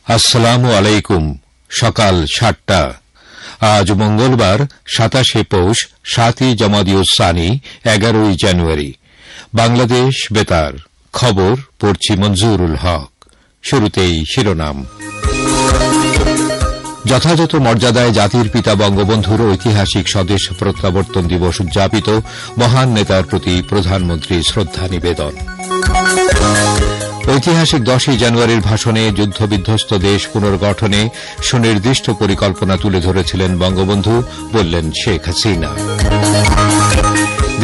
আসসালামু আলাইকুম। সকাল ৭টা। আজ মঙ্গলবার ২৭শে পৌষ, ৭ই জমাদিউস সানি, ১১ই জানুয়ারি। বাংলাদেশ বেতার খবর পড়ছি মঞ্জুরুল হক। শুরুতেই শিরোনাম। যথাযথ মর্যাদায় জাতির পিতা বঙ্গবন্ধুর ঐতিহাসিক স্বদেশ প্রত্যাবর্তন দিবস উদযাপিত, মহান নেতার প্রতি প্রধানমন্ত্রী শ্রদ্ধা নিবেদন। ঐতিহাসিক ১০ই জানুয়ারির ভাষণে যুদ্ধবিধ্বস্ত দেশ পুনর্গঠনে সুনির্দিষ্ট পরিকল্পনা তুলে ধরেছিলেন বঙ্গবন্ধু, বললেন শেখ হাসিনা।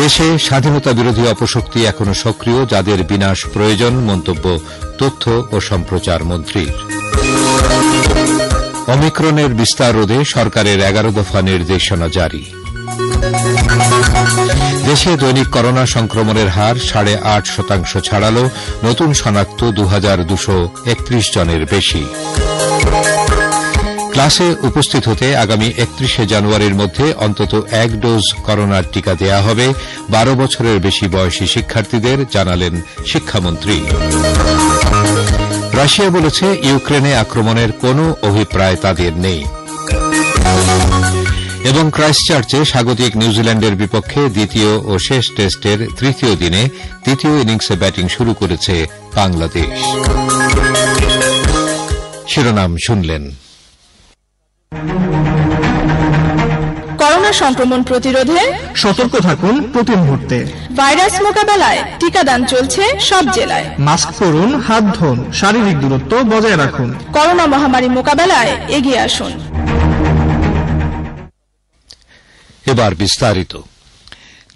দেশে স্বাধীনতা বিরোধী অপশক্তি এখনো সক্রিয়, যাদের বিনাশ প্রয়োজন, মন্তব্য তথ্য ও সম্প্রচার মন্ত্রীর। অমিক্রনের বিস্তার রোধে সরকারের ১১ দফা নির্দেশনা জারি। দেশে দৈনিক করোনা সংক্রমণের হার ৮.৫% ছাড়াল, নতুন শনাক্ত ২,২৩১ জনের বেশি। ক্লাসে উপস্থিত হতে আগামী ৩১শে জানুয়ারির মধ্যে অন্তত ১ ডোজ করোনার টিকা দেয়া হবে ১২ বছরের বেশি বয়সী শিক্ষার্থীদের, জানালেন শিক্ষামন্ত্রী। রাশিয়া বলেছে ইউক্রেনে আক্রমণের কোনো অভিপ্রায় তাদের নেই। এবং ক্রাইস্টচার্চে স্বাগতিক নিউজিল্যান্ডের বিপক্ষে দ্বিতীয় ও শেষ টেস্টের তৃতীয় দিনে তৃতীয় ইনিংসে ব্যাটিং শুরু করেছে বাংলাদেশ। শিরোনাম শুনলেন। করোনা সংক্রমণ প্রতিরোধে সতর্ক থাকুন প্রতি মুহূর্তে। ভাইরাস মোকাবেলায় টিকাদান চলছে সব জেলায়। মাস্ক পরুন, হাত ধুন, শারীরিক দূরত্ব বজায় রাখুন। করোনা মহামারী মোকাবেলায় এগিয়ে আসুন। এবার বিস্তারিত।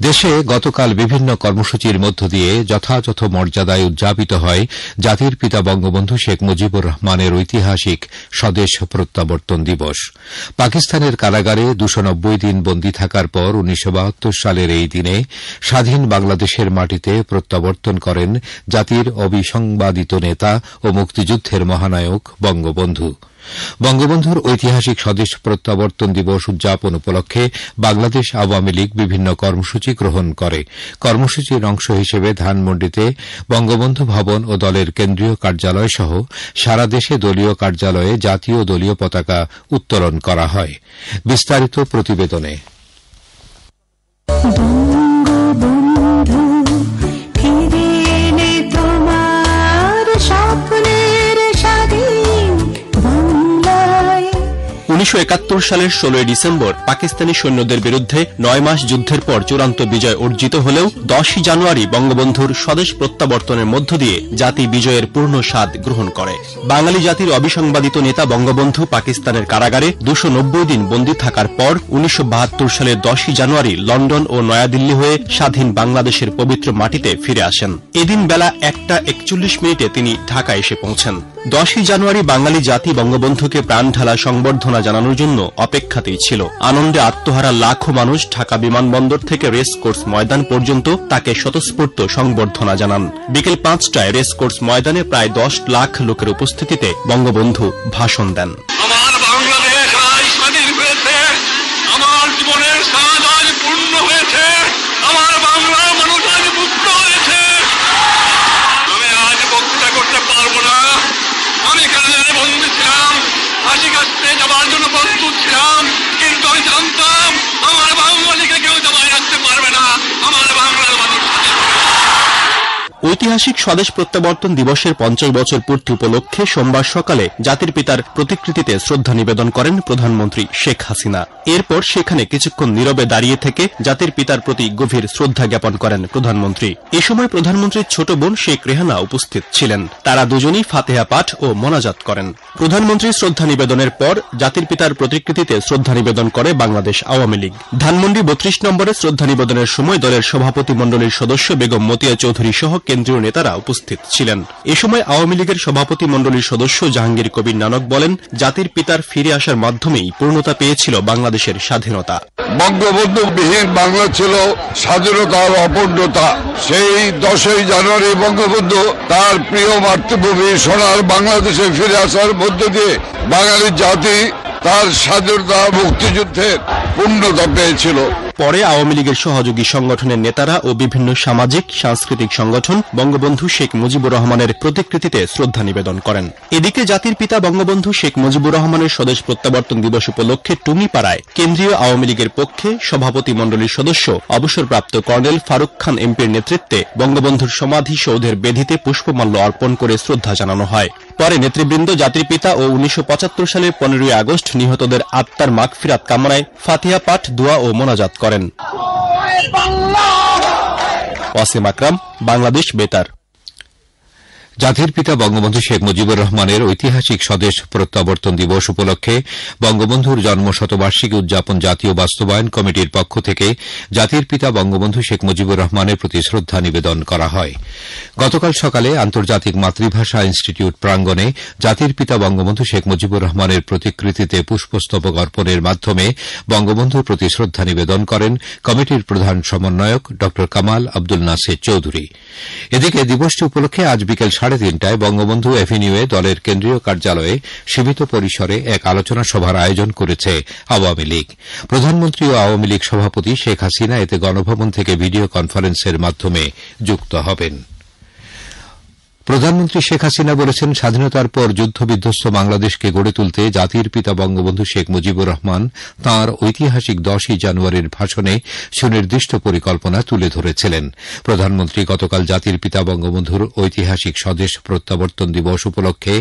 দেশে গতকাল বিভিন্ন কর্মসূচির মধ্য দিয়ে যথাযথ মর্যাদায় উদযাপিত হয় জাতির পিতা বঙ্গবন্ধু শেখ মুজিবুর রহমানের ঐতিহাসিক স্বদেশ প্রত্যাবর্তন দিবস। পাকিস্তানের কারাগারে ২৯০ দিন বন্দী থাকার পর ১৯৭২ সালের এই দিনে স্বাধীন বাংলাদেশের মাটিতে প্রত্যাবর্তন করেন জাতির অবিসংবাদিত নেতা ও মুক্তিযুদ্ধের মহানায়ক বঙ্গবন্ধু। বঙ্গবন্ধুর ঐতিহাসিক স্বদেশ প্রত্যাবর্তন দিবস উদযাপন উপলক্ষে বাংলাদেশ আওয়ামী লীগ বিভিন্ন কর্মসূচি গ্রহণ করে। কর্মসূচির অংশ হিসেবে ধানমন্ডিতে বঙ্গবন্ধু ভবন ও দলের কেন্দ্রীয় কার্যালয় সহ সারা দেশে দলীয় কার্যালয়ে জাতীয় দলীয় পতাকা উত্তোলন করা হয়। বিস্তারিত প্রতিবেদনে। বঙ্গবন্ধু ফিরে এলে তোমার স্বপ্নের স্বাধীন বাংলায়। ১৯৭১ সালের ১৬ই ডিসেম্বর পাকিস্তানি সৈন্যদের বিরুদ্ধে ৯ মাস যুদ্ধের পর চূড়ান্ত বিজয় অর্জিত হলেও ১০ই জানুয়ারি বঙ্গবন্ধুর স্বদেশ প্রত্যাবর্তনের মধ্য দিয়ে জাতি বিজয়ের পূর্ণ স্বাদ গ্রহণ করে। বাঙালি জাতির অবিসংবাদিত নেতা বঙ্গবন্ধু পাকিস্তানের কারাগারে ২৯০ দিন বন্দী থাকার পর ১৯৭২ সালের ১০ই জানুয়ারি লন্ডন ও নয়াদিল্লি হয়ে স্বাধীন বাংলাদেশের পবিত্র মাটিতে ফিরে আসেন। এদিন বেলা ১টা ৪১ তিনি ঢাকা এসে পৌঁছেন। ১০ই জানুয়ারি বাঙালি জাতি বঙ্গবন্ধুকে প্রাণঢালা সংবর্ধনা জানানোর জন্য অপেক্ষাতেই ছিল। আনন্দে আত্মহারা লাখো মানুষ ঢাকা বিমানবন্দর থেকে রেসকোর্স ময়দান পর্যন্ত তাকে স্বতঃস্ফূর্ত সংবর্ধনা জানান। বিকেল ৫টায় রেসকোর্স ময়দানে প্রায় ১০ লাখ লোকের উপস্থিতিতে বঙ্গবন্ধু ভাষণ দেন। আমার বাংলাদেশ আজ স্বাধীন হয়েছে, আমার জীবনের স্বাদ আজ পূর্ণ হয়েছে, আমার বাংলার মানুষ আজ মুক্ত হয়েছে। আমি আজ বক্তৃতা করতে পারবো না। আমি কারাগারে বন্দী ছিলাম, ফাঁসি কাটতে যাবার জন্য প্রস্তুত ছিলাম, কিন্তু আমি জানতাম আমার বাঙালিকে কেউ জমায় রাখতে পারবে না। আমার বাংলার মানুষ ঐতিহাসিক স্বদেশ প্রত্যাবর্তন দিবসের ৫০ বছর পূর্তি উপলক্ষে সোমবার সকালে জাতির পিতার প্রতিকৃতিতে শ্রদ্ধা নিবেদন করেন প্রধানমন্ত্রী শেখ হাসিনা। এরপর সেখানে কিছুক্ষণ নীরবে দাঁড়িয়ে থেকে জাতির পিতার প্রতি গভীর শ্রদ্ধা জ্ঞাপন করেন প্রধানমন্ত্রী। এ সময় প্রধানমন্ত্রীর ছোট বোন শেখ রেহানা উপস্থিত ছিলেন। তারা দুজনেই ফাতেহা পাঠ ও মোনাজাত করেন। প্রধানমন্ত্রী শ্রদ্ধা নিবেদনের পর জাতির পিতার প্রতিকৃতিতে শ্রদ্ধা নিবেদন করে বাংলাদেশ আওয়ামী লীগ। ধানমন্ডি ৩২ নম্বরে শ্রদ্ধা নিবেদনের সময় দলের সভাপতি মণ্ডলীর সদস্য বেগম মতিয়া চৌধুরী সহ কেন্দ্রীয় নেতারা উপস্থিত ছিলেন। এ সময় আওয়ামী লীগের সভাপতি মণ্ডলীর সদস্য জাহাঙ্গীর কবির নানক বলেন, জাতির পিতার ফিরে আসার মাধ্যমেই পূর্ণতা পেয়েছিল বাংলাদেশের স্বাধীনতা। বঙ্গবন্ধু বিহীন বাংলা ছিল স্বাধীনতার অপূর্ণতা। সেই ১০ই জানুয়ারি বঙ্গবন্ধু তার প্রিয় মাতৃভূমি সোনার বাংলাদেশে ফিরে আসার মধ্য দিয়ে বাঙালি জাতি তার স্বাধীনতা মুক্তিযুদ্ধের পূর্ণতা পেয়েছিল। পরে আওয়ামী লীগের সহযোগী সংগঠনের নেতারা ও বিভিন্ন সামাজিক সাংস্কৃতিক সংগঠন বঙ্গবন্ধু শেখ মুজিবুর রহমানের প্রতিকৃতিতে শ্রদ্ধা নিবেদন করেন। এদিকে জাতির পিতা বঙ্গবন্ধু শেখ মুজিবুর রহমানের স্বদেশ প্রত্যাবর্তন দিবস উপলক্ষে টুঙ্গিপাড়ায় কেন্দ্রীয় আওয়ামী লীগের পক্ষে সভাপতি মণ্ডলীর সদস্য অবসরপ্রাপ্ত কর্নেল ফারুক খান এমপির নেতৃত্বে বঙ্গবন্ধুর সমাধি সৌধের বেদিতে পুষ্পমাল্য অর্পণ করে শ্রদ্ধা জানানো হয়। পরে নেতৃবৃন্দ জাতির পিতা ও 1975 সালের 15ই আগস্ট নিহতদের আত্মার মাগফিরাত কামনায় ফাতিহা পাঠ, দোয়া ও মোনাজাত করেন। ওয়াসিম আকরাম, বাংলাদেশ বেতার। জাতির পিতা বঙ্গবন্ধু শেখ মুজিবুর রহমানের ঐতিহাসিক স্বদেশ প্রত্যাবর্তন দিবস উপলক্ষে বঙ্গবন্ধুর জন্মশতবার্ষিকী উদযাপন জাতীয় বাস্তবায়ন কমিটির পক্ষ থেকে জাতির পিতা বঙ্গবন্ধু শেখ মুজিবুর রহমানের প্রতি শ্রদ্ধা নিবেদন করা হয়। গতকাল সকালে আন্তর্জাতিক মাতৃভাষা ইনস্টিটিউট প্রাঙ্গণে জাতির পিতা বঙ্গবন্ধু শেখ মুজিবুর রহমানের প্রতিকৃতিতে পুষ্পস্তবক অর্পণের মাধ্যমে বঙ্গবন্ধুর প্রতি শ্রদ্ধা নিবেদন করেন কমিটির প্রধান সমন্বয়ক ড কামাল আব্দুল নাসির চৌধুরী। এদিকে দিবসটি উপলক্ষে আজ বিকেল 3:30টায় বঙ্গবন্ধু এভিনিউয়ে দলের কেন্দ্রীয় কার্যালয়ে সীমিত পরিসরে এক আলোচনা সভার আয়োজন করেছে আওয়ামী লীগ। প্রধানমন্ত্রী ও আওয়ামী লীগ সভাপতি শেখ হাসিনা এতে গণভবন থেকে ভিডিও কনফারেন্সের মাধ্যমে যুক্ত হবেন। প্রধানমন্ত্রী শেখ হাসিনা বলেছেন, স্বাধীনতার পর যুদ্ধবিধ্বস্ত বাংলাদেশকে গড়ে তুলতে জাতির পিতা বঙ্গবন্ধু শেখ মুজিবুর রহমান তাঁর ঐতিহাসিক 10ই জানুয়ারির ভাষণে সুনির্দিষ্ট পরিকল্পনা তুলে ধরেছিলেন। প্রধানমন্ত্রী গতকাল জাতির পিতা বঙ্গবন্ধুর ঐতিহাসিক স্বদেশ প্রত্যাবর্তন দিবস উপলক্ষে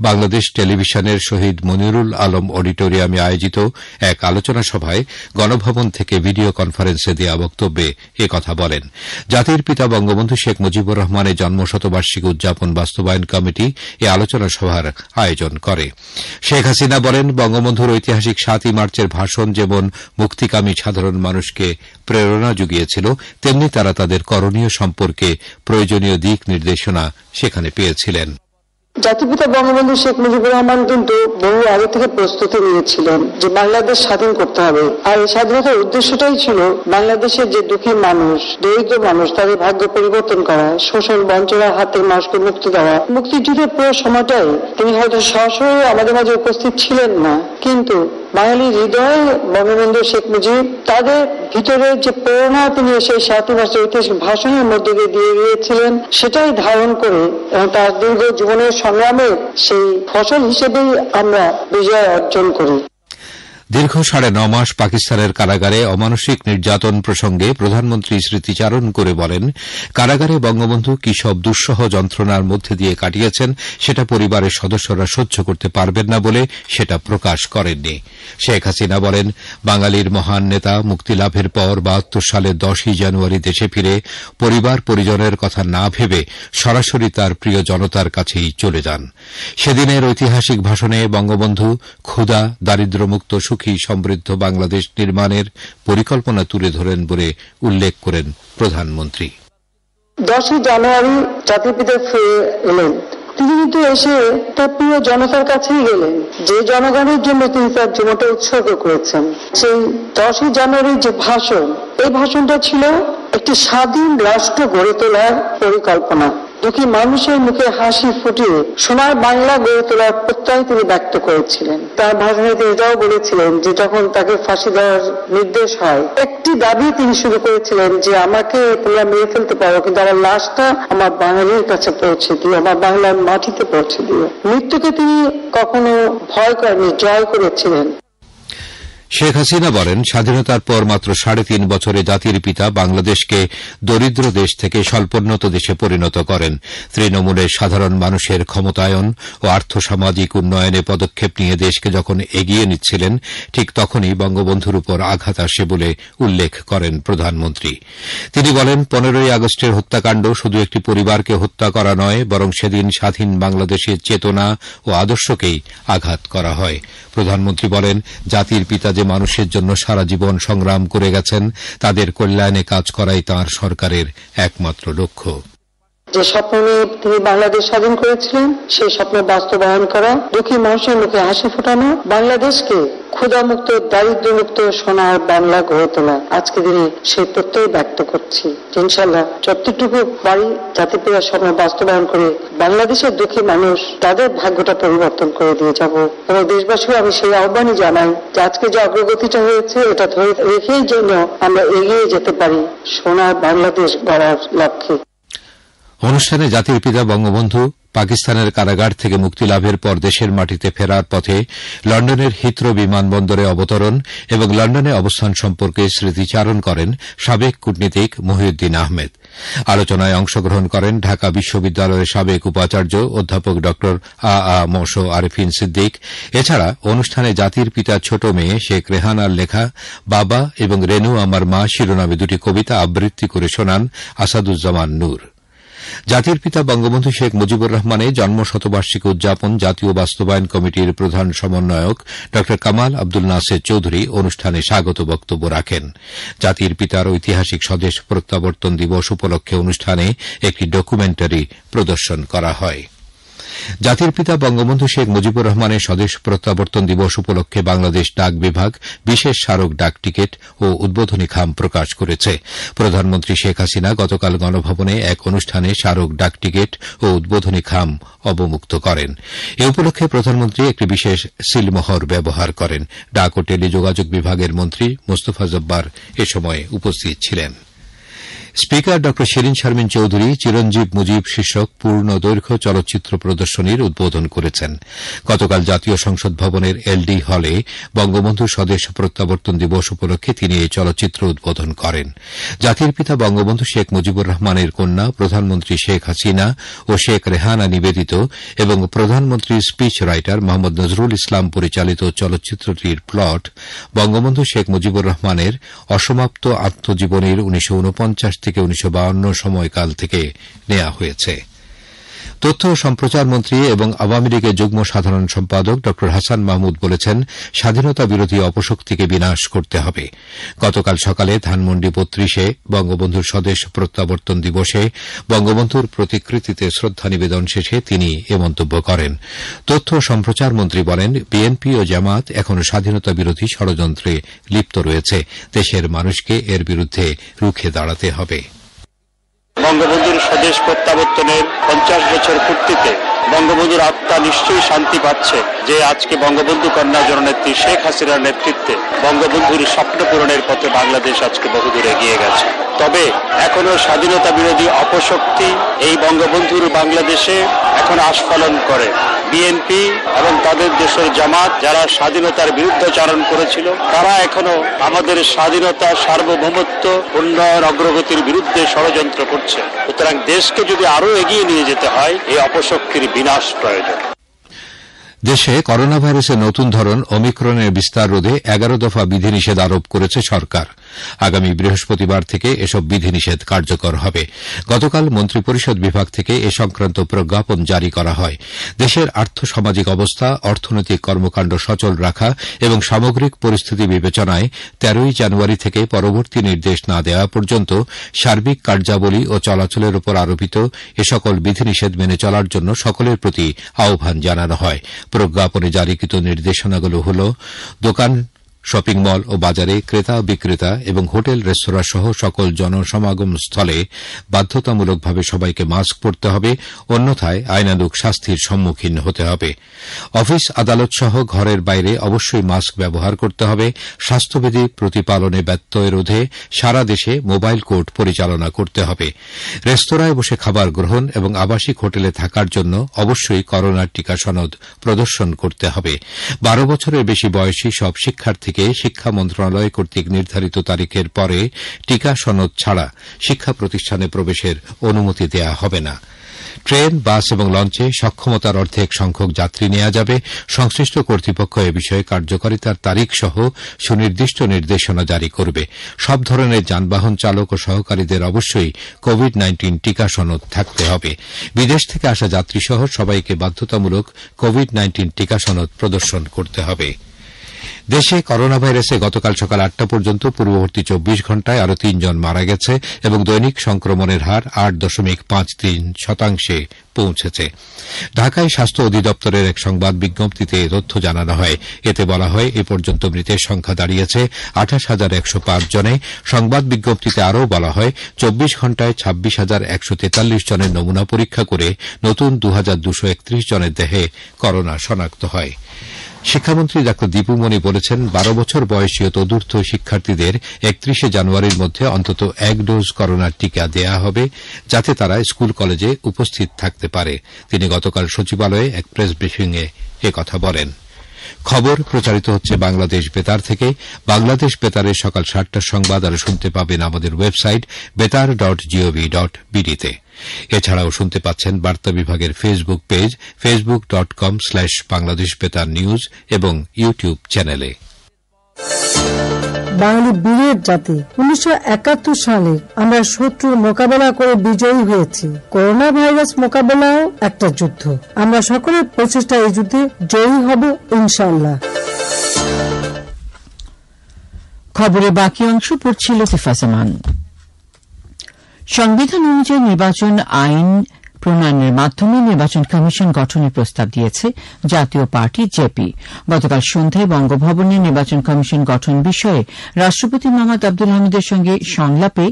বাংলাদেশ টেলিভিশনের শহীদ মনিরুল আলম অডিটোরিয়ামে আয়োজিত এক আলোচনা সভায় গণভবন থেকে ভিডিও কনফারেন্সে দেওয়া বক্তব্যে একথা বলেন। জাতির পিতা বঙ্গবন্ধু শেখ মুজিবুর রহমানের জন্মশতবার্ষিকী উদযাপন বাস্তবায়ন কমিটি এই আলোচনা সভার আয়োজন করে। শেখ হাসিনা বলেন, বঙ্গবন্ধুর ঐতিহাসিক 7ই মার্চের ভাষণ যেমন মুক্তিকামী সাধারণ মানুষকে প্রেরণা জুগিয়েছিল, তেমনি তারা তাদের করণীয় সম্পর্কে প্রয়োজনীয় দিক নির্দেশনা সেখানে পেয়েছিলেন। জাতিপিতা বঙ্গবন্ধু শেখ মুজিবুর রহমান কিন্তু বহু আগে থেকে প্রস্তুতি নিয়েছিলেন যে বাংলাদেশ স্বাধীন করতে হবে। আর এই স্বাধীনতার উদ্দেশ্যটাই ছিল বাংলাদেশের যে দুঃখী মানুষ, দরিদ্র মানুষ, তাদের ভাগ্য পরিবর্তন করা, শোষণ বঞ্চনার হাতে মানুষকে মুক্তি দেওয়া। মুক্তিযুদ্ধের পুরো সময়টাই তিনি হয়তো সরাসরি আমাদের মাঝে উপস্থিত ছিলেন না, কিন্তু বাঙালির হৃদয়ে বঙ্গবন্ধু শেখ মুজিব তাদের ভিতরে যে প্রেরণা তিনি সেই 7ই মার্চের ঐতিহাসিক ভাষণের মধ্যে দিয়ে গিয়েছিলেন, সেটাই ধারণ করে এবং তার দীর্ঘ জীবনের সংগ্রামের সেই ফসল হিসেবেই আমরা বিজয় অর্জন করি। দীর্ঘ 9.5 মাস পাকিস্তানের কারাগারে অমানসিক নির্যাতন প্রসঙ্গে প্রধানমন্ত্রী স্মৃতিচারণ করে বলেন, কারাগারে বঙ্গবন্ধু কি সব দুঃসহ যন্ত্রণার মধ্যে দিয়ে কাটিয়েছেন সেটা পরিবারের সদস্যরা সহ্য করতে পারবেন না বলে সেটা প্রকাশ করেননি। শেখ হাসিনা বলেন, বাঙালির মহান নেতা মুক্তিলাভের পর 72 সালের 10ই জানুয়ারি দেশে ফিরে পরিবার পরিজনের কথা না ভেবে সরাসরি তার প্রিয় জনতার কাছেই চলে যান। সেদিনের ঐতিহাসিক ভাষণে বঙ্গবন্ধু ক্ষুধা দারিদ্র্যমুক্ত সুখী সমৃদ্ধ বাংলাদেশ নির্মাণের পরিকল্পনা তুলে ধরেন বলে উল্লেখ করেন প্রধানমন্ত্রী। 10ই জানুয়ারি জাতির পিতা ফিরে এলেন। তিনি কিন্তু এসে তার প্রিয় জনতার কাছেই গেলেন, যে জনগণের জন্য তিনি তার জীবনটা উৎসর্গ করেছেন। সেই 10ই জানুয়ারির যে ভাষণ, এই ভাষণটা ছিল একটি স্বাধীন রাষ্ট্র গড়ে তোলার পরিকল্পনা। দুঃখী মানুষের মুখে হাসি ফুটিয়ে সোনার বাংলা গড়ে তোলার প্রত্যয় তিনি ব্যক্ত করেছিলেন। তার ভাষণে তিনি এটাও বলেছিলেন যে যখন তাকে ফাঁসি দেওয়ার নির্দেশ হয়, একটি দাবি তিনি শুরু করেছিলেন যে আমাকে তোমরা মেরে ফেলতে পারো, কিন্তু আমার লাশটা আমার বাঙালির কাছে পৌঁছে দিও, আমার বাংলার মাটিতে পৌঁছে দিও। মৃত্যুকে তিনি কখনো ভয় করেননি, জয় করেছিলেন। শেখ হাসিনা বলেন, স্বাধীনতার পর মাত্র 3.5 বছরে জাতির পিতা বাংলাদেশকে দরিদ্র দেশ থেকে স্বল্পোন্নত দেশে পরিণত করেন। তৃণমূলের সাধারণ মানুষের ক্ষমতায়ন ও আর্থসামাজিক উন্নয়নে পদক্ষেপ নিয়ে দেশকে যখন এগিয়ে নিচ্ছিলেন, ঠিক তখনই বঙ্গবন্ধুর উপর আঘাত আসে বলে উল্লেখ করেন প্রধানমন্ত্রী। তিনি বলেন, 15ই আগস্টের হত্যাকাণ্ড শুধু একটি পরিবারকে হত্যা করা নয়, বরং সেদিন স্বাধীন বাংলাদেশের চেতনা ও আদর্শকেই আঘাত করা হয়। প্রধানমন্ত্রী বলেন, জাতির পিতা যে মানুষের জন্য সারা জীবন সংগ্রাম করে গেছেন, তাদের কল্যাণে কাজ করাই তাঁর সরকারের একমাত্র লক্ষ্য। যে স্বপ্ন নিয়ে তিনি বাংলাদেশ স্বাধীন করেছিলেন, সেই স্বপ্ন বাস্তবায়ন করা, দুঃখী মানুষের মুখে হাসি ফোটানো, বাংলাদেশকে ক্ষুধামুক্ত, দারিদ্র্যমুক্ত সোনার বাংলা গড়ে তোলা। আজকে দিনে সেই প্রত্যয় ব্যক্ত করছি। ইনশাআল্লাহ যতটুকু পারি জাতিপ্রিয় স্বপ্ন বাস্তবায়ন করে বাংলাদেশের দুঃখী মানুষ তাদের ভাগ্যটা পরিবর্তন করে দিয়ে যাব। এবং দেশবাসীও আমি সেই আহ্বানই জানাই যে আজকে যে অগ্রগতিটা হয়েছে এটা ধরে রেখেই যেন আমরা এগিয়ে যেতে পারি সোনার বাংলাদেশ গড়ার লক্ষ্যে। অনুষ্ঠানে জাতির পিতা বঙ্গবন্ধু পাকিস্তানের কারাগার থেকে মুক্তি লাভের পর দেশের মাটিতে ফেরার পথে লন্ডনের হিথ্রো বিমানবন্দরে অবতরণ এবং লন্ডনে অবস্থান সম্পর্কে স্মৃতিচারণ করেন সাবেক কূটনীতিক মহিউদ্দিন আহমেদ। আলোচনায় অংশগ্রহণ করেন ঢাকা বিশ্ববিদ্যালয়ের সাবেক উপাচার্য অধ্যাপক ড আ মশ আরেফিন সিদ্দিক। এছাড়া অনুষ্ঠানে জাতির পিতার ছোট মেয়ে শেখ রেহানার লেখা বাবা এবং রেনু আমার মা শিরোনামে দুটি কবিতা আবৃত্তি করে শোনান আসাদুজ্জামান নূর। জাতির পিতা বঙ্গবন্ধু শেখ মুজিবুর রহমানের জন্মশতবার্ষিকী উদযাপন জাতীয় বাস্তবায়ন কমিটির প্রধান সমন্বয়ক ড কামাল আব্দুল নাসের চৌধুরী অনুষ্ঠানে স্বাগত বক্তব্য রাখেন। জাতির পিতার ঐতিহাসিক স্বদেশ প্রত্যাবর্তন দিবস উপলক্ষে অনুষ্ঠানে একটি ডকুমেন্টারি প্রদর্শন করা হয়। জাতির পিতা বঙ্গবন্ধু শেখ মুজিবুর রহমানের স্বদেশ প্রত্যাবর্তন দিবস উপলক্ষে বাংলাদেশ ডাক বিভাগ বিশেষ স্মারক ডাক টিকিট ও উদ্বোধনী খাম প্রকাশ করেছে। প্রধানমন্ত্রী শেখ হাসিনা গতকাল গণভবনে এক অনুষ্ঠানে স্মারক ডাক টিকিট ও উদ্বোধনী খাম অবমুক্ত করেন। এ উপলক্ষে প্রধানমন্ত্রী একটি বিশেষ সিলমোহর ব্যবহার করেন। ডাক ও টেলিযোগাযোগ বিভাগের মন্ত্রী মোস্তফা জব্বার এ সময় উপস্থিত ছিলেন। স্পিকার ড শিরিন শারমিন চৌধুরী চিরঞ্জীব মুজিব শীর্ষক পূর্ণ দৈর্ঘ্য চলচ্চিত্র প্রদর্শনীর উদ্বোধন করেছেন। গতকাল জাতীয় সংসদ ভবনের এলডি হলে বঙ্গবন্ধু স্বদেশ প্রত্যাবর্তন দিবস উপলক্ষে তিনি এই চলচ্চিত্র উদ্বোধন করেন। জাতির পিতা বঙ্গবন্ধু শেখ মুজিবুর রহমানের কন্যা প্রধানমন্ত্রী শেখ হাসিনা ও শেখ রেহানা নিবেদিত এবং প্রধানমন্ত্রীর স্পিচ রাইটার মোহাম্মদ নজরুল ইসলাম পরিচালিত চলচ্চিত্রটির প্লট বঙ্গবন্ধু শেখ মুজিবুর রহমানের অসমাপ্ত আত্মজীবনীর 1949 থেকে 1952 সময়কাল থেকে নেওয়া হয়েছে। তথ্য ও সম্প্রচার মন্ত্রী এবং আওয়ামী লীগের যুগ্ম সাধারণ সম্পাদক ড হাসান মাহমুদ বলেছেন, স্বাধীনতা বিরোধী অপশক্তিকে বিনাশ করতে হবে। গতকাল সকালে ধানমন্ডি 32-এ বঙ্গবন্ধুর স্বদেশ প্রত্যাবর্তন দিবসে বঙ্গবন্ধুর প্রতিকৃতিতে শ্রদ্ধা নিবেদন শেষে তিনি এ মন্তব্য করেন। তথ্য ও সম্প্রচার মন্ত্রী বলেন, বিএনপি ও জামাত এখনও স্বাধীনতা বিরোধী ষড়যন্ত্রে লিপ্ত রয়েছে। দেশের মানুষকে এর বিরুদ্ধে রুখে দাঁড়াতে হবে। বঙ্গবন্ধুর স্বদেশ প্রত্যাবর্তনের 50 বছর পূর্তিতে বঙ্গবন্ধুর আত্মা নিশ্চয়ই শান্তি পাচ্ছে যে আজকে বঙ্গবন্ধু কন্যা জননেত্রী শেখ হাসিনার নেতৃত্বে বঙ্গবন্ধুর স্বপ্ন পূরণের পথে বাংলাদেশ আজকে বহুদূর এগিয়ে গেছে। তবে এখনো স্বাধীনতা বিরোধী অপশক্তি এই বঙ্গবন্ধুর বাংলাদেশে এখন আস্ফালন করে। বিএনপি এবং তাদের দেশের জামাত যারা স্বাধীনতার বিরুদ্ধাচরণ করেছিল তারা এখনো আমাদের স্বাধীনতা, সার্বভৌমত্ব, উন্নয়ন, অগ্রগতির বিরুদ্ধে ষড়যন্ত্র করছে। সুতরাং দেশকে যদি আরো এগিয়ে নিয়ে যেতে হয় এই অপশক্তির বিনাশ প্রয়োজন। দেশে করোনা ভাইরাসের নতুন ধরন ওমিক্রনের বিস্তার রোধে 11 দফা বিধিনিষেধ আরোপ করেছে সরকার। আগামী বৃহস্পতিবার থেকে এসব বিধিনিষেধ কার্যকর হবে। গতকাল মন্ত্রিপরিষদ বিভাগ থেকে এ সংক্রান্ত প্রজ্ঞাপন জারি করা হয়। দেশের আর্থসামাজিক অবস্থা, অর্থনৈতিক কর্মকাণ্ড সচল রাখা এবং সামগ্রিক পরিস্থিতি বিবেচনায় 13 জানুয়ারি থেকে পরবর্তী নির্দেশ না দেওয়া পর্যন্ত সার্বিক কার্যাবলী ও চলাচলের উপর আরোপিত এ সকল বিধিনিষেধ মেনে চলার জন্য সকলের প্রতি আহ্বান জানানো হয়। প্রজ্ঞাপনে জারিকৃত নির্দেশনাগুলো হল, দোকান, শপিং মল ও বাজারে ক্রেতা বিক্রেতা এবং হোটেল রেস্তোরাঁ সহ সকল জনসমাগম স্থলে বাধ্যতামূলকভাবে সবাইকে মাস্ক পরতে হবে, অন্যথায় আইনানুগ শাস্তির সম্মুখীন হতে হবে। অফিস আদালত সহ ঘরের বাইরে অবশ্যই মাস্ক ব্যবহার করতে হবে। স্বাস্থ্যবিধি প্রতিপালনে ব্যত্যয় রোধে সারা দেশে মোবাইল কোর্ট পরিচালনা করতে হবে। রেস্তোরাঁয় বসে খাবার গ্রহণ এবং আবাসিক হোটেলে থাকার জন্য অবশ্যই করোনার টিকা সনদ প্রদর্শন করতে হবে। 12 বছরের বেশি বয়সী সব শিক্ষার্থীকে শিক্ষা মন্ত্রণালয় কর্তৃক নির্ধারিত তারিখের পরে টিকা সনদ ছাড়া শিক্ষা প্রতিষ্ঠানে প্রবেশের অনুমতি দেওয়া হবে না। ট্রেন, বাস এবং লঞ্চে সক্ষমতার অর্ধেক সংখ্যক যাত্রী নেওয়া যাবে। সংশ্লিষ্ট কর্তৃপক্ষ এ বিষয়ে কার্যকারিতার তারিখ সহ সুনির্দিষ্ট নির্দেশনা জারি করবে। সব ধরনের যানবাহন চালক ও সহকারীদের অবশ্যই কোভিড-19 টিকা সনদ থাকতে হবে। বিদেশ থেকে আসা যাত্রীসহ সবাইকে বাধ্যতামূলক কোভিড-19 টিকা সনদ প্রদর্শন করতে হবে। দেশে করোনা ভাইরাসে গতকাল সকাল ৮টা পর্যন্ত পূর্ববর্তী ২৪ ঘণ্টায় আরও ৩ জন মারা গেছে এবং দৈনিক সংক্রমণের হার ৮.53% পৌঁছেছে। ঢাকায় স্বাস্থ্য অধিদপ্তরের এক সংবাদ বিজ্ঞপ্তিতে এ তথ্য জানানো হয়। এতে বলা হয় এ পর্যন্ত মৃতের সংখ্যা দাঁড়িয়েছে ২৮,১০৫ জনে। সংবাদ বিজ্ঞপ্তিতে আরও বলা হয় ২৪ ঘণ্টায় ২৬,১৪৩ জনের নমুনা পরীক্ষা করে নতুন ২,২৩১ জনের দেহে করোনা শনাক্ত হয়। শিক্ষামন্ত্রী ডা দীপু মনি বলেছেন ১২ বছর বয়সী ও তদূর্ধ্ব শিক্ষার্থীদের ৩১ জানুয়ারির মধ্যে অন্তত এক ডোজ করোনার টিকা দেয়া হবে, যাতে তারা স্কুল কলেজে উপস্থিত থাকতে পারে। তিনি গতকাল সচিবালয়ে এক প্রেস ব্রিফিংয়ে একথা বলেন। খবর প্রচারিত হচ্ছে বাংলাদেশ বেতার থেকে। বাংলাদেশ বেতারের সকাল ৭টার সংবাদ আরও শুনতে পাবেন আমাদের ওয়েবসাইট betar.gov.bd তে। এছাড়াও শুনতে পাচ্ছেন বার্তা বিভাগের ফেসবুক পেজ facebook.com/বাংলাদেশ বেতার নিউজ এবং ইউটিউব চ্যানেলে। বাঙালি বীরের জাতি ১৯৭১ সালে আমরা শত্রুর মোকাবেলা করে বিজয়ী হয়েছি। করোনা ভাইরাস মোকাবেলাও একটা যুদ্ধ। আমরা সকলের প্রচেষ্টা এই যুদ্ধে জয়ী হব ইনশাআল্লাহ। খবরের বাকি অংশ পড়ছিল লতিফা জামান। সংবিধান অনুযায়ী নির্বাচন আইন প্রণয়নের মাধ্যমে নির্বাচন কমিশন গঠনের প্রস্তাব দিয়েছে জাতীয় পার্টি জেপি। গতকাল সন্ধ্যায় বঙ্গভবনে নির্বাচন কমিশন গঠন বিষয়ে রাষ্ট্রপতি মোহাম্মদ আব্দুল হামিদের সঙ্গে সংলাপে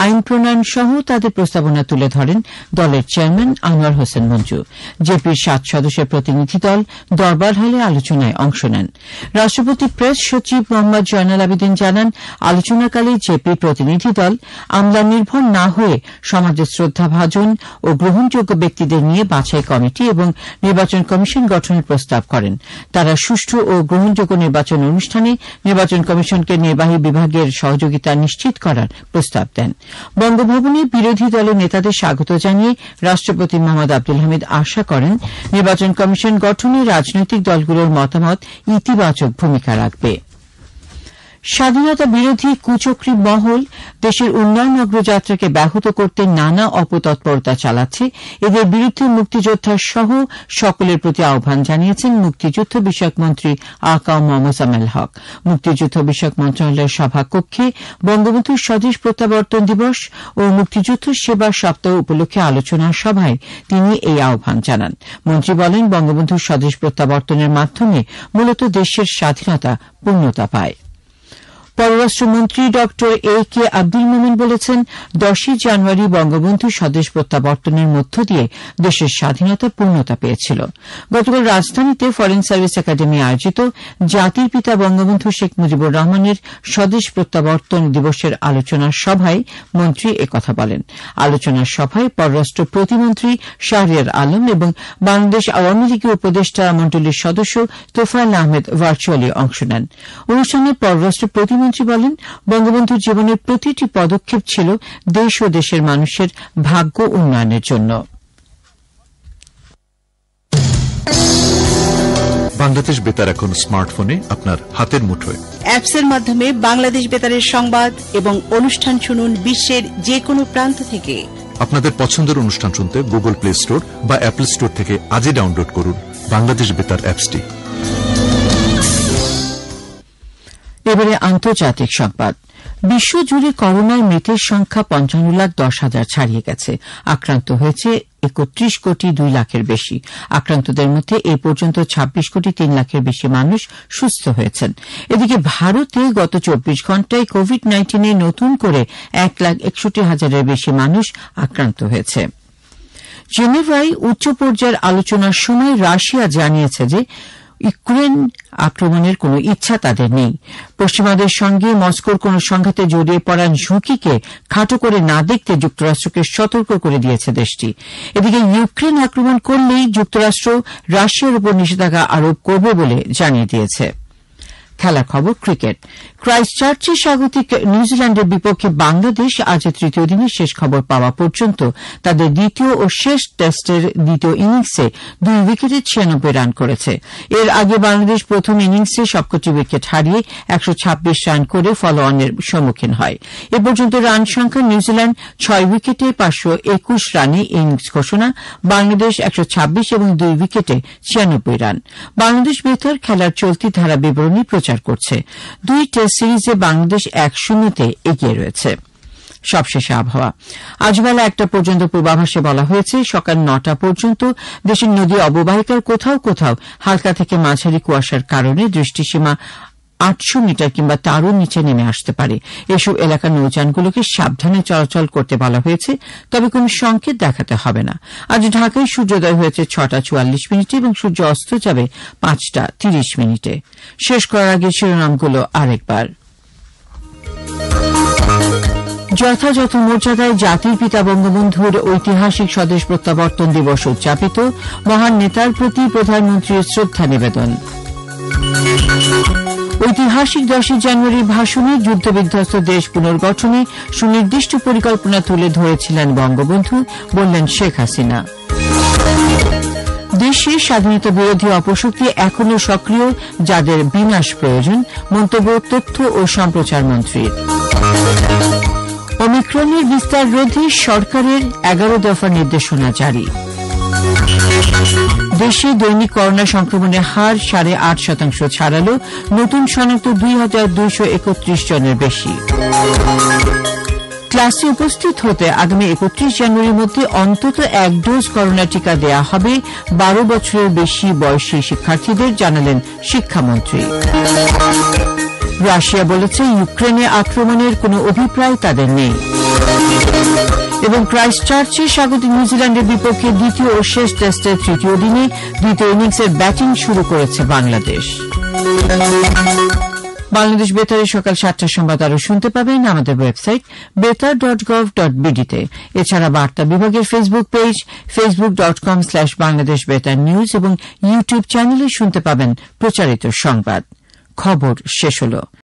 আইন প্রণয়ন সহ তাদের প্রস্তাবনা তুলে ধরেন দলের চেয়ারম্যান আনোয়ার হোসেন মঞ্জু। জেপির ৭ সদস্যের প্রতিনিধি দল দরবার হলে আলোচনায় অংশ নেন। রাষ্ট্রপতি প্রেস সচিব মোহাম্মদ জয়নাল আবেদিন জানান, আলোচনাকালে জেপির প্রতিনিধি দল আমলা নির্ভর না হয়ে সমাজের শ্রদ্ধাভাজন ও গ্রহণযোগ্য ব্যক্তিদের নিয়ে বাছাই কমিটি এবং নির্বাচন কমিশন গঠনের প্রস্তাব করেন। তারা সুষ্ঠু ও গ্রহণযোগ্য নির্বাচন অনুষ্ঠানে নির্বাচন কমিশনকে নির্বাহী বিভাগের সহযোগিতা নিশ্চিত করার প্রস্তাব দেন। বঙ্গভবনে বিরোধী দলের নেতাদের স্বাগত জানিয়ে রাষ্ট্রপতি মোহাম্মদ আব্দুল হামিদ আশা করেন নির্বাচন কমিশন গঠনে রাজনৈতিক দলগুলোর মতামত ইতিবাচক ভূমিকা রাখবে। স্বাধীনতা বিরোধী কুচক্রী মহল দেশের উন্নয়ন অগ্রযাত্রাকে ব্যাহত করতে নানা অপতৎপরতা চালাচ্ছে। এদের বিরুদ্ধে মুক্তিযোদ্ধা সহ সকলের প্রতি আহ্বান জানিয়েছেন মুক্তিযুদ্ধ বিষয়ক মন্ত্রী আকাম মোজাম্মেল হক। মুক্তিযুদ্ধ বিষয়ক মন্ত্রণালয়ের সভাকক্ষে বঙ্গবন্ধুর স্বদেশ প্রত্যাবর্তন দিবস ও মুক্তিযুদ্ধ সেবা সপ্তাহ উপলক্ষে আলোচনা সভায় তিনি এই আহ্বান জানান। মন্ত্রী বলেন, বঙ্গবন্ধুর স্বদেশ প্রত্যাবর্তনের মাধ্যমে মূলত দেশের স্বাধীনতা পূর্ণতা পায়। পররাষ্ট্রমন্ত্রী ড এ.কে আব্দুল মোমেন বলেছেন, ১০ই জানুয়ারি বঙ্গবন্ধু স্বদেশ প্রত্যাবর্তনের মধ্য দিয়ে দেশের স্বাধীনতা পূর্ণতা পেয়েছিল। গতকাল রাজধানীতে ফরেন সার্ভিস একাডেমি আয়োজিত জাতির পিতা বঙ্গবন্ধু শেখ মুজিবুর রহমানের স্বদেশ প্রত্যাবর্তন দিবসের আলোচনা সভায় মন্ত্রী একথা বলেন। আলোচনা সভায় পররাষ্ট্র প্রতিমন্ত্রী শাহরিয়ার আলম এবং বাংলাদেশ আওয়ামী লীগের উপদেষ্টা মণ্ডলীর সদস্য তোফায়েল আহমেদ ভার্চুয়ালি অংশ নেন। অনুষ্ঠানে পররাষ্ট্র প্রতিমন্ত্রী বলেন, বঙ্গবন্ধুর জীবনের প্রতিটি পদক্ষেপ ছিল দেশ ও দেশের মানুষের ভাগ্য উন্নয়নের জন্য। বাংলাদেশ বেতার এখন স্মার্টফোনে আপনার হাতের মুঠোয়। অ্যাপসের মাধ্যমে বাংলাদেশ বেতারের সংবাদ এবং অনুষ্ঠান শুনুন বিশ্বের যে কোনো প্রান্ত থেকে। আপনাদের পছন্দের অনুষ্ঠান শুনতে গুগল প্লে স্টোর বা অ্যাপল স্টোর থেকে আজই ডাউনলোড করুন বাংলাদেশ বেতার অ্যাপসটি। এবারে আন্তর্জাতিক সংবাদ। বিশ্বজুড়ে করোনায় মৃতের সংখ্যা ৫৫,১০,০০০ ছাড়িয়ে গেছে। আক্রান্ত হয়েছে ৩১,২,০০,০০০ বেশি। আক্রান্তদের মধ্যে এ পর্যন্ত ২৬,৩,০০,০০০ বেশি মানুষ সুস্থ হয়েছেন। এদিকে ভারতে গত ২৪ ঘণ্টায় কোভিড-১৯ নতুন করে ১,৬১,০০০ বেশি মানুষ আক্রান্ত হয়েছে। জেনেভায় উচ্চ পর্যায়ের আলোচনার সময় রাশিয়া জানিয়েছে যে ইউক্রেন আক্রমণের কোন ইচ্ছা তাদের নেই। পশ্চিমাদের সঙ্গে মস্কোর কোন সংঘাতে জড়িয়ে পড়ার ঝুঁকিকে খাটো করে না দেখতে যুক্তরাষ্ট্রকে সতর্ক করে দিয়েছে দেশটি। এদিকে ইউক্রেন আক্রমণ করলেই যুক্তরাষ্ট্র রাশিয়ার উপর নিষেধাজ্ঞা আরোপ করবে বলে জানিয়ে দিয়েছে। খেলার খবর, ক্রিকেট। ক্রাইস্টচার্চে স্বাগতিক নিউজিল্যান্ডের বিপক্ষে বাংলাদেশ আজ তৃতীয় দিনের শেষ খবর পাওয়া পর্যন্ত তাদের দ্বিতীয় ও শেষ টেস্টের দ্বিতীয় ইনিংসে ২ উইকেটে ৯৬ রান করেছে। এর আগে বাংলাদেশ প্রথম ইনিংসে সবকটি উইকেট হারিয়ে ১২৬ রান করে ফলো-অনের সম্মুখীন হয়। এ পর্যন্ত রান সংখ্যা নিউজিল্যান্ড ৬ উইকেটে ৫২১ রানে ইনিংস ঘোষণা, বাংলাদেশ ১২৬ এবং ২ উইকেটে ৯৬ রান। বাংলাদেশ বেতার খেলার চলতি ধারা বিবরণী প্রচার প্রচার করছে। 2 টেস্ট সিরিজে বাংলাদেশ 1-0 এগিয়ে রয়েছে। সবশেষে আবহাওয়া। আজ বেলা 1টা পর্যন্ত পূর্বাভাসে বলা হয়েছে সকাল 9টা পর্যন্ত দেশের নদী অববাহিকার কোথাও কোথাও হালকা থেকে মাঝারি কুয়াশার কারণে দৃষ্টিসীমা 800 মিটার কিংবা তারও নিচে নেমে আসতে পারে। এসব এলাকার নৌযানগুলোকে সাবধানে চলাচল করতে বলা হয়েছে, তবে কোন সংকেত দেখাতে হবে না। আজ ঢাকায় সূর্যোদয় হয়েছে 6টা 44 মিনিটে এবং সূর্য অস্ত যাবে 5টা 30 মিনিটে। শেষ করার আগে শিরোনামগুলো আরেকবার। যথাযথ মর্যাদায় জাতির পিতা বঙ্গবন্ধুর ঐতিহাসিক স্বদেশ প্রত্যাবর্তন দিবস উদযাপিত, মহান নেতার প্রতি প্রধানমন্ত্রীর শ্রদ্ধা নিবেদন। ঐতিহাসিক 10 জানুয়ারির ভাষণে যুদ্ধবিধ্বস্ত দেশ পুনর্গঠনে সুনির্দিষ্ট পরিকল্পনা তুলে ধরেছিলেন বঙ্গবন্ধু, বললেন শেখ হাসিনা। দেশে স্বাধীনতা বিরোধী অপশক্তি এখনও সক্রিয়, যাদের বিনাশ প্রয়োজন, মন্তব্য তথ্য ও সম্প্রচার মন্ত্রীর। ওমিক্রনের বিস্তার রোধে সরকারের 11 দফা নির্দেশনা জারি। দেশে দৈনিক করোনা সংক্রমণের হার 8.5% ছাড়াল, নতুন শনাক্ত 2231 জনের বেশি। ক্লাসে উপস্থিত হতে আগামী 31 জানুয়ারির মধ্যে অন্তত 1 ডোজ করোনা টিকা দেয়া হবে 12 বছরের বেশি বয়সী শিক্ষার্থীদের, জানালেন শিক্ষামন্ত্রী। রাশিয়া বলেছে ইউক্রেনে আক্রমণের কোনো অভিপ্রায় তাদের নেই। এবং ক্রাইস্টচার্চে স্বাগতিক নিউজিল্যান্ডের বিপক্ষে দ্বিতীয় ও শেষ টেস্টের তৃতীয় দিনে দ্বিতীয় ইনিংসের ব্যাটিং শুরু করেছে বাংলাদেশ। বাংলাদেশ বেতারের সকাল 7টার সংবাদ আরও শুনতে পাবেন আমাদের ওয়েবসাইট betar.gov.bd-তে। এছাড়া বার্তা বিভাগের ফেসবুক পেজ facebook.com/বাংলাদেশ বেতার নিউজ এবং ইউটিউব চ্যানেলে শুনতে পাবেন প্রচারিত সংবাদ। খবর শেষ হল।